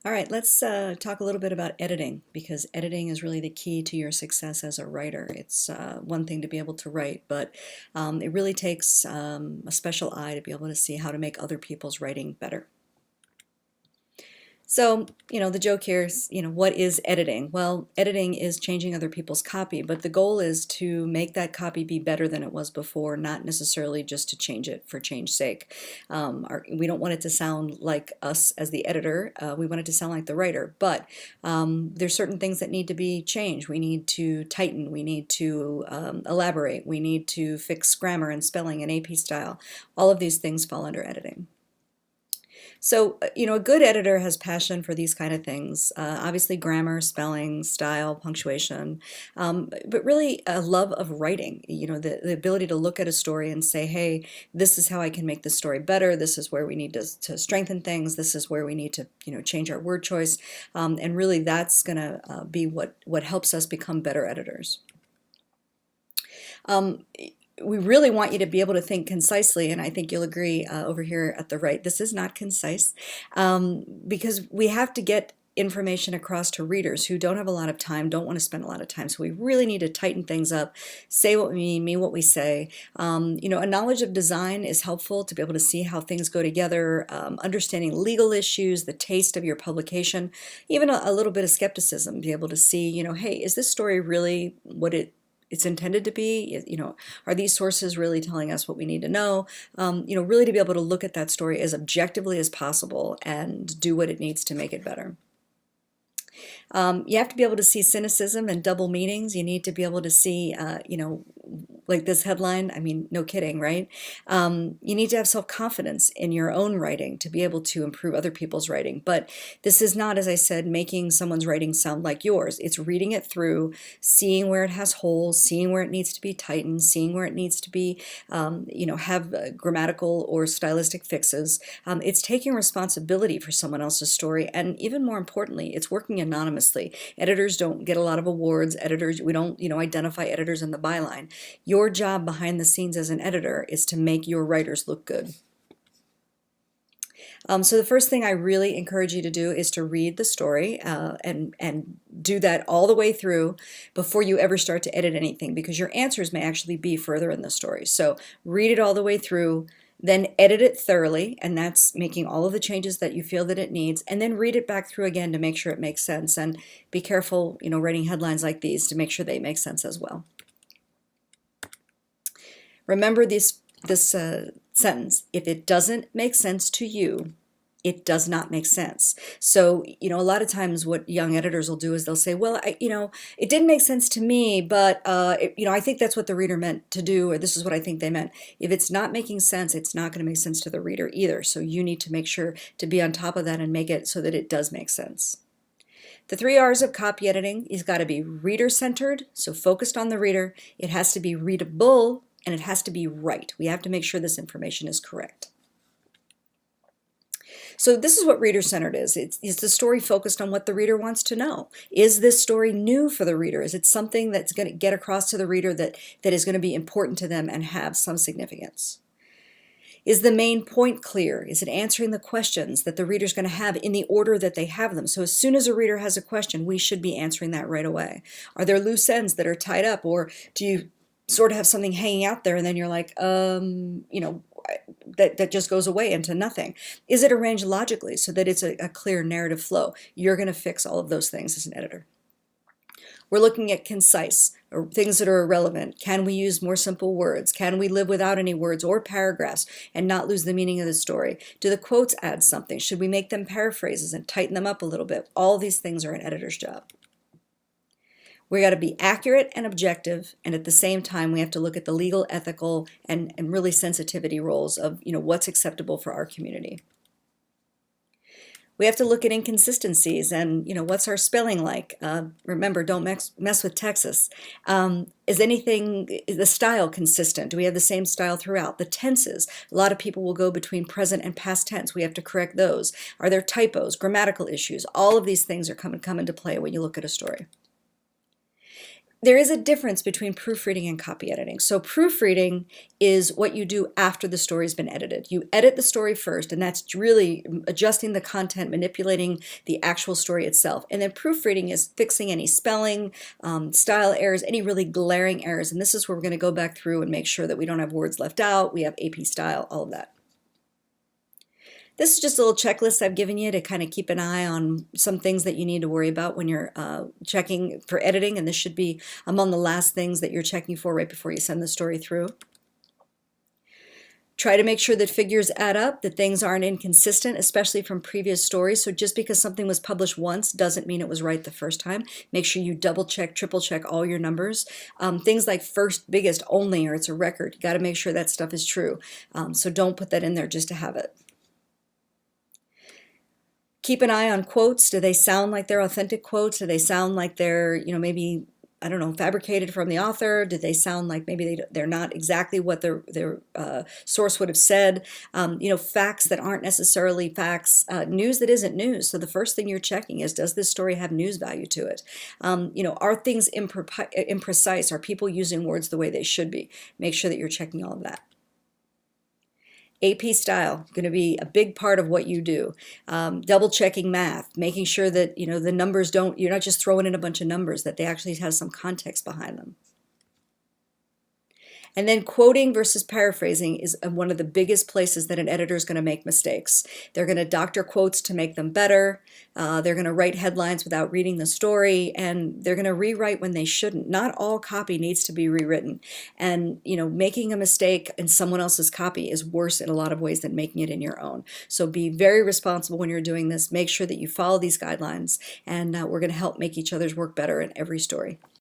All right, let's talk a little bit about editing because editing is really the key to your success as a writer. It's one thing to be able to write, but it really takes a special eye to be able to see how to make other people's writing better. So, the joke here is, what is editing? Well, editing is changing other people's copy, but the goal is to make that copy be better than it was before, not necessarily just to change it for change's sake. We don't want it to sound like us as the editor. We want it to sound like the writer, but there's certain things that need to be changed. We need to tighten. We need to elaborate. We need to fix grammar and spelling and AP style. All of these things fall under editing. So, a good editor has passion for these kind of things. Obviously, grammar, spelling, style, punctuation, but really a love of writing. The ability to look at a story and say, hey, this is how I can make this story better. This is where we need to strengthen things. This is where we need to, change our word choice. And really, that's going to be what helps us become better editors. We really want you to be able to think concisely, and I think you'll agree over here at the right, this is not concise, because we have to get information across to readers who don't have a lot of time, don't want to spend a lot of time. So we really need to tighten things up, say what we mean what we say. A knowledge of design is helpful to be able to see how things go together, understanding legal issues, the taste of your publication, even a little bit of skepticism, be able to see, hey, is this story really what it's intended to be? Are these sources really telling us what we need to know? Really to be able to look at that story as objectively as possible and do what it needs to make it better. You have to be able to see cynicism and double meanings. You need to be able to see, like this headline, I mean, no kidding, right? You need to have self-confidence in your own writing to be able to improve other people's writing. But this is not, as I said, making someone's writing sound like yours. It's reading it through, seeing where it has holes, seeing where it needs to be tightened, seeing where it needs to be, have grammatical or stylistic fixes. It's taking responsibility for someone else's story, and even more importantly, it's working anonymously. Editors don't get a lot of awards. We don't, identify editors in the byline. Your job behind the scenes as an editor is to make your writers look good. So the first thing I really encourage you to do is to read the story and do that all the way through before you ever start to edit anything, because your answers may actually be further in the story. So read it all the way through, then edit it thoroughly, and that's making all of the changes that you feel that it needs, and then read it back through again to make sure it makes sense. And be careful, writing headlines like these to make sure they make sense as well. Remember this sentence: if it doesn't make sense to you, it does not make sense. So, a lot of times what young editors will do is they'll say, well, it didn't make sense to me, but, I think that's what the reader meant to do, or this is what I think they meant. If it's not making sense, it's not going to make sense to the reader either. So you need to make sure to be on top of that and make it so that it does make sense. The 3 R's of copy editing is got to be reader-centered, so focused on the reader. It has to be readable, and it has to be right. We have to make sure this information is correct. So this is what reader-centered is. It's the story focused on what the reader wants to know. Is this story new for the reader? Is it something that's going to get across to the reader that is going to be important to them and have some significance? Is the main point clear? Is it answering the questions that the reader's going to have in the order that they have them? So as soon as a reader has a question, we should be answering that right away. Are there loose ends that are tied up, or do you sort of have something hanging out there and then you're like, that just goes away into nothing? Is it arranged logically so that it's a clear narrative flow? You're going to fix all of those things as an editor. We're looking at concise, or things that are irrelevant. Can we use more simple words? Can we live without any words or paragraphs and not lose the meaning of the story? Do the quotes add something? Should we make them paraphrases and tighten them up a little bit? All these things are an editor's job. We got to be accurate and objective, and at the same time we have to look at the legal, ethical, and really sensitivity roles of what's acceptable for our community. We have to look at inconsistencies and what's our spelling like. Remember, don't mess with Texas. Is the style consistent? Do we have the same style throughout? The tenses. A lot of people will go between present and past tense. We have to correct those. Are there typos, grammatical issues? All of these things are come into play when you look at a story. There is a difference between proofreading and copy editing. So proofreading is what you do after the story's been edited. You edit the story first, and that's really adjusting the content, manipulating the actual story itself. And then proofreading is fixing any spelling, style errors, any really glaring errors. And this is where we're going to go back through and make sure that we don't have words left out, we have AP style, all of that. This is just a little checklist I've given you to kind of keep an eye on some things that you need to worry about when you're checking for editing, and this should be among the last things that you're checking for right before you send the story through. Try to make sure that figures add up, that things aren't inconsistent, especially from previous stories. So just because something was published once doesn't mean it was right the first time. Make sure you double check, triple check all your numbers. Things like first, biggest, only, or it's a record. You got to make sure that stuff is true. So don't put that in there just to have it. Keep an eye on quotes. Do they sound like they're authentic quotes? Do they sound like they're, maybe, I don't know, fabricated from the author? Do they sound like maybe they're not exactly what their source would have said? Facts that aren't necessarily facts, news that isn't news. So the first thing you're checking is, does this story have news value to it? Are things imprecise? Are people using words the way they should be? Make sure that you're checking all of that. AP style, going to be a big part of what you do. Double checking math, making sure that the numbers you're not just throwing in a bunch of numbers, that they actually have some context behind them. And then quoting versus paraphrasing is one of the biggest places that an editor is going to make mistakes. They're going to doctor quotes to make them better. They're going to write headlines without reading the story, and they're going to rewrite when they shouldn't. Not all copy needs to be rewritten. And making a mistake in someone else's copy is worse in a lot of ways than making it in your own. So be very responsible when you're doing this. Make sure that you follow these guidelines, and we're going to help make each other's work better in every story.